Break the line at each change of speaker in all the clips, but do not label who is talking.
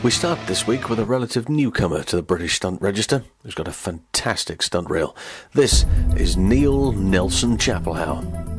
We start this week with a relative newcomer to the British Stunt Register, who's got a fantastic stunt reel. This is Neil Nelson Chapelhow.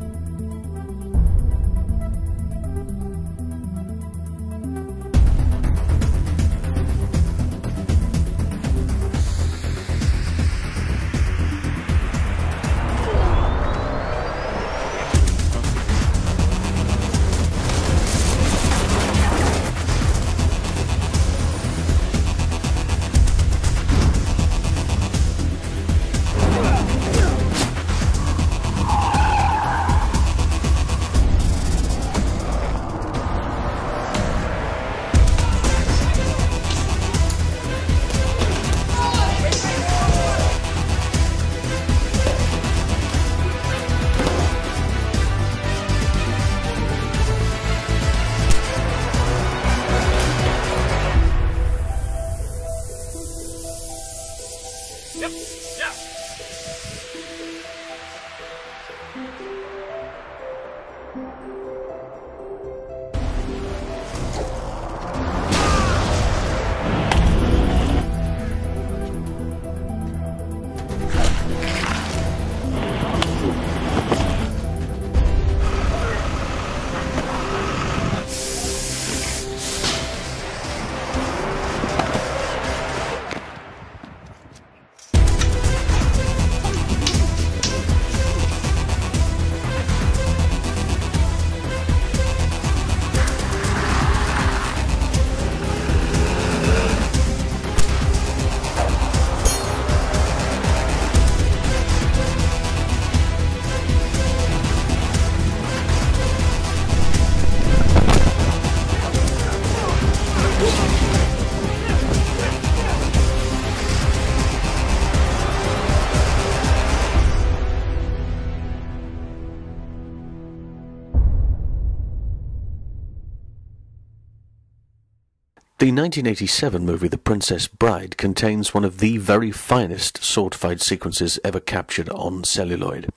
The 1987 movie The Princess Bride contains one of the very finest sword fight sequences ever captured on celluloid.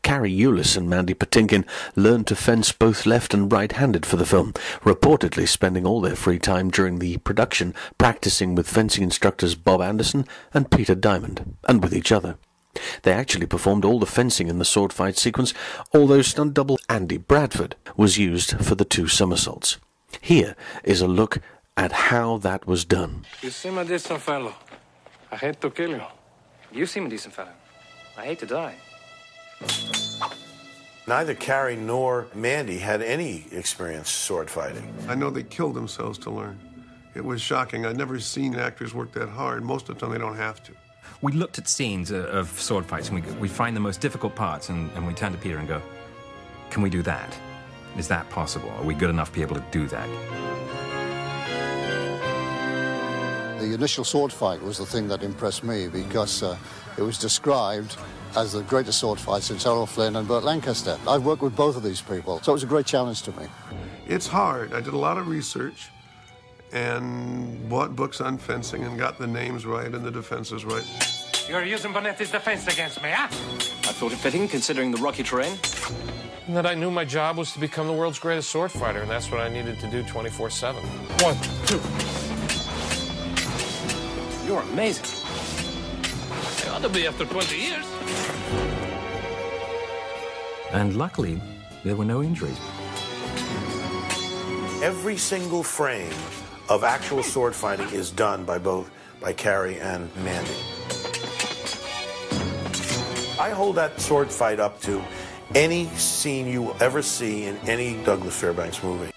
Carrie Eulis and Mandy Patinkin learned to fence both left and right-handed for the film, reportedly spending all their free time during the production practicing with fencing instructors Bob Anderson and Peter Diamond, and with each other. They actually performed all the fencing in the sword fight sequence, although stunt double Andy Bradford was used for the two somersaults. Here is a look at how that was done.
You seem a decent fellow. I hate to kill you.
You seem a decent fellow. I hate to die.
Neither Carrie nor Mandy had any experience sword fighting.
I know they killed themselves to learn. It was shocking. I'd never seen actors work that hard. Most of the time, they don't have to.
We looked at scenes of sword fights, and we find the most difficult parts, and we turn to Peter and go, can we do that? Is that possible? Are we good enough to be able to do that?
The initial sword fight was the thing that impressed me because it was described as the greatest sword fight since Errol Flynn and Burt Lancaster. I've worked with both of these people, so it was a great challenge to me.
It's hard. I did a lot of research and bought books on fencing and got the names right and the defenses right.
You're using Bonetti's defense against me, huh?
I thought it fitting, considering the rocky terrain.
And that I knew my job was to become the world's greatest sword fighter, and that's what I needed to do 24/7. 1, 2.
You're amazing.
It ought to be after 20 years.
And luckily, there were no injuries.
Every single frame of actual sword fighting is done by Carrie and Mandy. I hold that sword fight up to any scene you will ever see in any Douglas Fairbanks movie.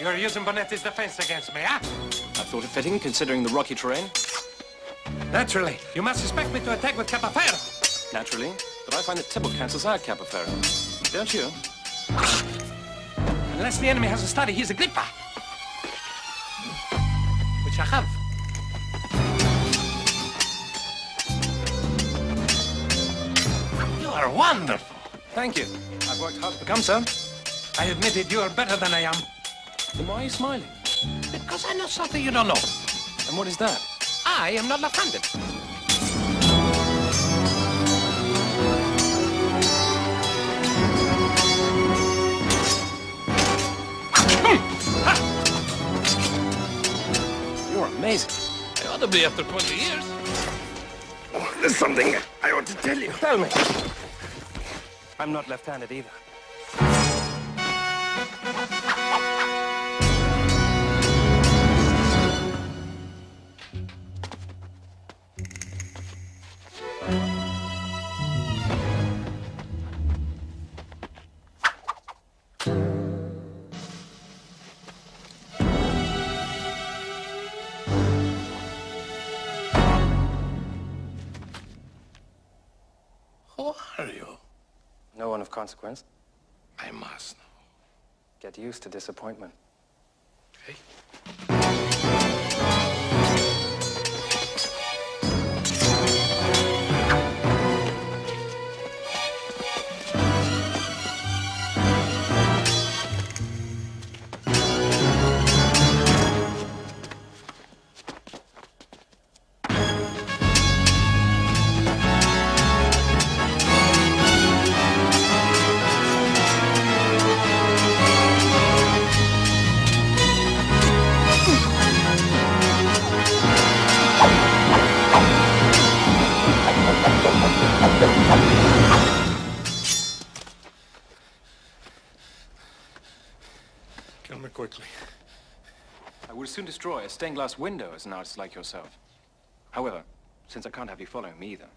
You're using Bonetti's defense against me, huh?
I thought it fitting, considering the rocky terrain.
Naturally. You must expect me to attack with Capaferro.
Naturally. But I find that Tybalt cancels out Capaferro. Don't you?
Unless the enemy has a study, he's a gripper.
Shachav. You are wonderful.
Thank you. I've worked hard to become so.
I admit it, you are better than I am.
Then why are you smiling?
Because I know something you don't know.
And what is that?
I am not left-handed.
You're amazing.
I ought to be after 20 years.
Oh, there's something I ought to tell you. Tell me. I'm not left-handed either.
Who are you?
No one of consequence.
I must know.
Get used to disappointment.
Okay. Kill me quickly.
I would soon destroy a stained glass window as an artist like yourself. However, since I can't have you following me either.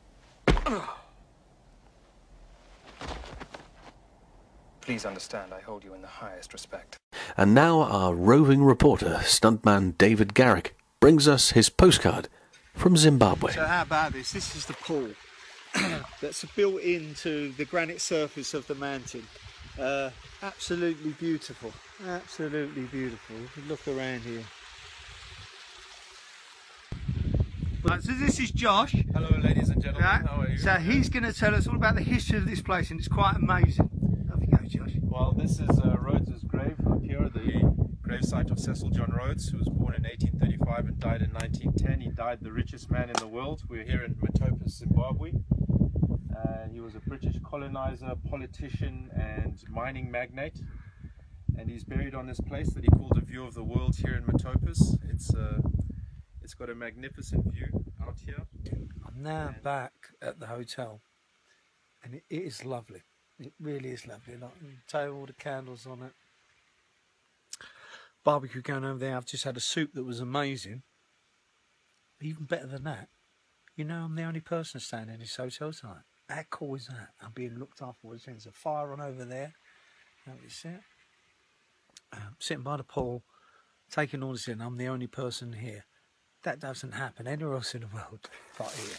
Please understand, I hold you in the highest respect.
And now our roving reporter, stuntman David Garrick, brings us his postcard from Zimbabwe.
So how about this? This is the pool that's built into the granite surface of the mountain. Absolutely beautiful. Absolutely beautiful. Look around here. Right, so this is Josh.
Hello ladies and gentlemen, how are you?
So he's going to tell us all about the history of this place, and it's quite amazing. Off you go, Josh.
Well, this is Rhodes's grave up here, the gravesite of Cecil John Rhodes, who was born in 1835 and died in 1910. He died the richest man in the world. We're here in Matopus, Zimbabwe. He was a British colonizer, politician and mining magnate. And he's buried on this place that he called a view of the world here in Matopus. It's got a magnificent view out here.
I'm now back at the hotel, and it is lovely. It really is lovely. Like, tell all the candles on it. Barbecue going over there. I've just had a soup that was amazing. Even better than that, you know, I'm the only person staying in this hotel tonight. How cool is that? I'm being looked after. There's a fire on over there. How is it? Sitting by the pool, taking all this in. I'm the only person here. That doesn't happen anywhere else in the world but here.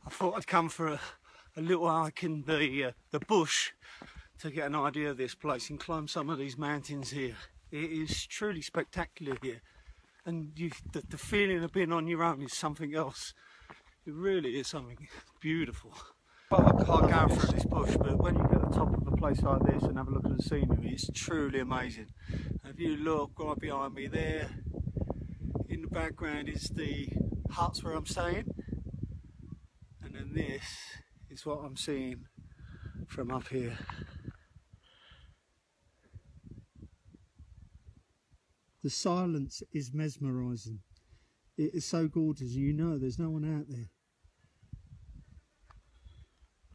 I thought I'd come for a little hike in the bush to get an idea of this place and climb some of these mountains here. It is truly spectacular here, and the feeling of being on your own is something else. It really is something beautiful. I can't go through this bush, but when you get to the top of a place like this and have a look at the scenery, it's truly amazing. If you look right behind me there, in the background is the huts where I'm staying, and then this is what I'm seeing from up here. The silence is mesmerising. It is so gorgeous, you know there's no one out there.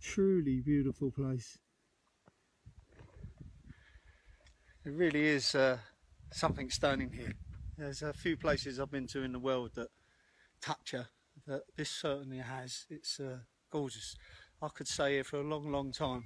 Truly beautiful place. It really is something stunning here. There's a few places I've been to in the world that touch you, that this certainly has. It's gorgeous. I could stay here for a long, long time.